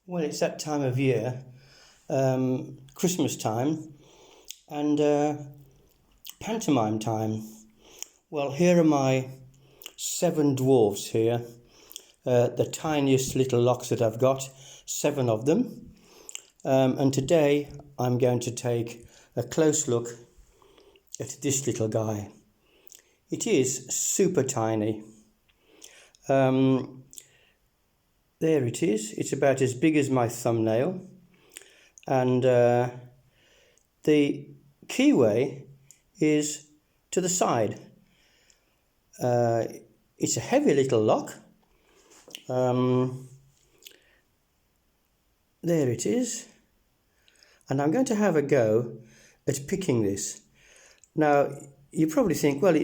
Well, it's that time of year, Christmas time, and pantomime time. Well, here are my 7 dwarves here, the tiniest little locks that I've got, 7 of them. And today I'm going to take a close look at this little guy. It is super tiny. There it is. It's about as big as my thumbnail. And the keyway is to the side. It's a heavy little lock. There it is. And I'm going to have a go at picking this. Now, you probably think, well,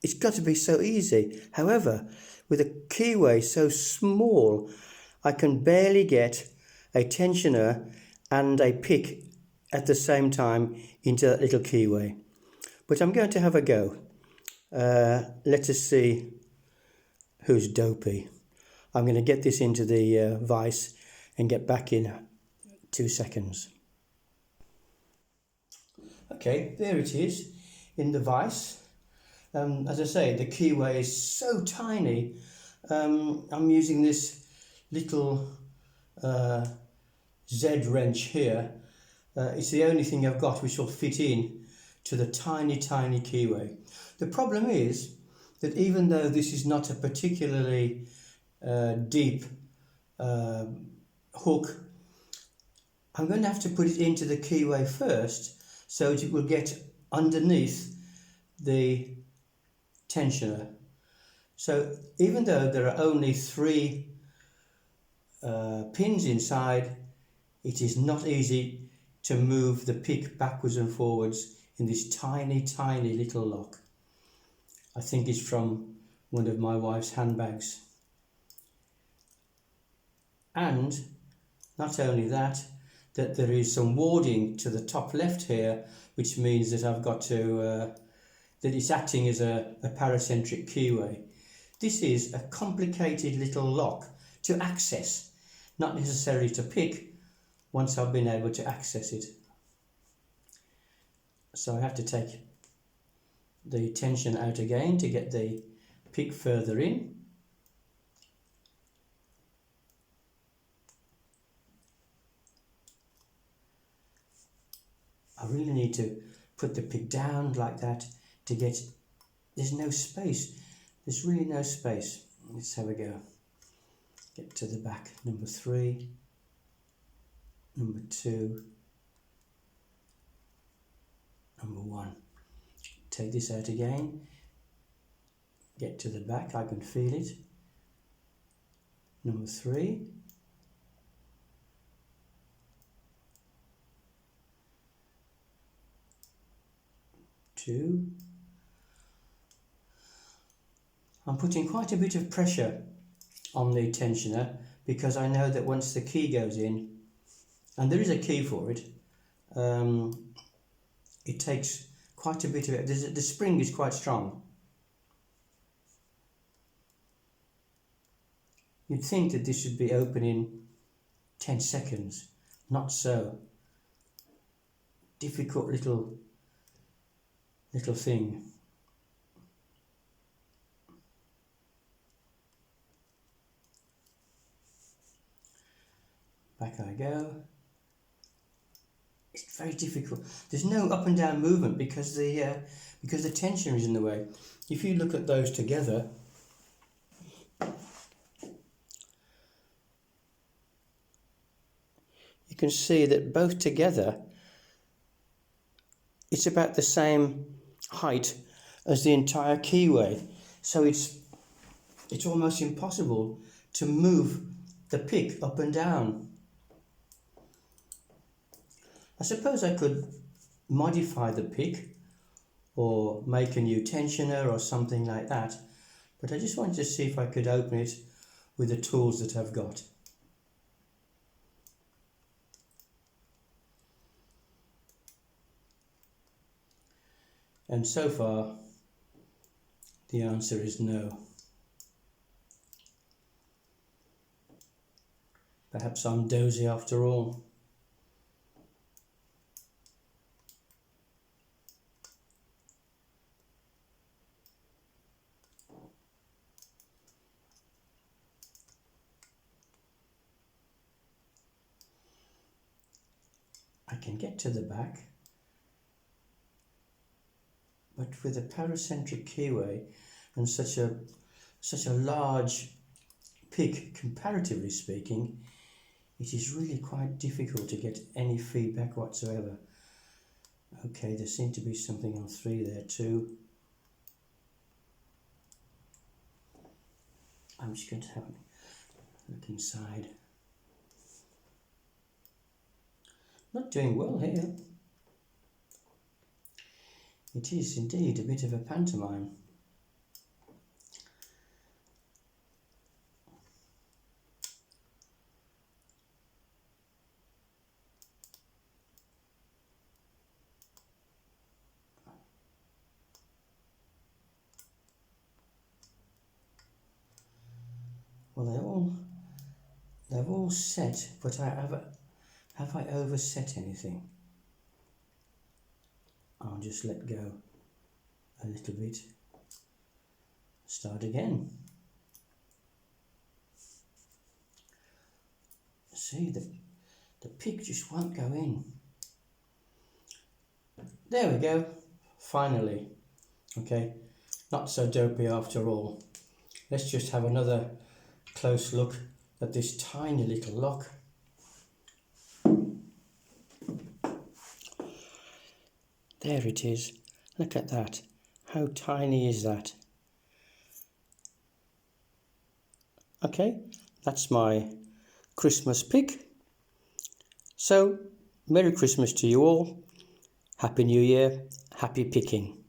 it's got to be so easy. However, with a keyway so small, I can barely get a tensioner and a pick at the same time into that little keyway. But I'm going to have a go. Let us see who's dopey. I'm going to get this into the vise and get back in 2 seconds. Okay, there it is in the vise. As I say, the keyway is so tiny. I'm using this little Z wrench here. It's the only thing I've got which will fit in to the tiny keyway. The problem is that even though this is not a particularly deep hook, I'm going to have to put it into the keyway first so it will get underneath the tensioner. So even though there are only 3 pins inside, it is not easy to move the pick backwards and forwards in this tiny little lock. I think it's from one of my wife's handbags. And not only that there is some warding to the top left here, which means that I've got to, that it's acting as a paracentric keyway. This is a complicated little lock to access, not necessarily to pick once I've been able to access it. So I have to take the tension out again to get the pick further in. I really need to put the pick down like that to get, there's no space. There's really no space. Let's have a go. Get to the back. Number 3, number 2, number 1. Take this out again. Get to the back. I can feel it. Number 3. Two. I'm putting quite a bit of pressure on the tensioner because I know that once the key goes in, and there is a key for it, it takes quite a bit of it. The spring is quite strong. You'd think that this should be open in 10 seconds. Not so. Difficult little thing. Back I go. It's very difficult. There's no up and down movement because the tension is in the way. If you look at those together, you can see that both together it's about the same height as the entire keyway. So it's almost impossible to move the pick up and down. I suppose I could modify the pick or make a new tensioner or something like that, but I just wanted to see if I could open it with the tools that I've got. And so far, the answer is no. Perhaps I'm dozy after all. I can get to the back, but with a paracentric keyway and such a large pick, comparatively speaking, it is really quite difficult to get any feedback whatsoever. Okay, there seemed to be something on 3 there too. I'm just going to have a look inside. Not doing well here. It is indeed a bit of a pantomime. Well, they've all set, but have I overset anything? I'll just let go a little bit. Start again. See, the pick just won't go in. There we go. Finally. Okay, not so dopey after all. Let's just have another close look at this tiny little lock. There it is. Look at that. How tiny is that? Okay, that's my Christmas pick. So, Merry Christmas to you all. Happy New Year. Happy picking.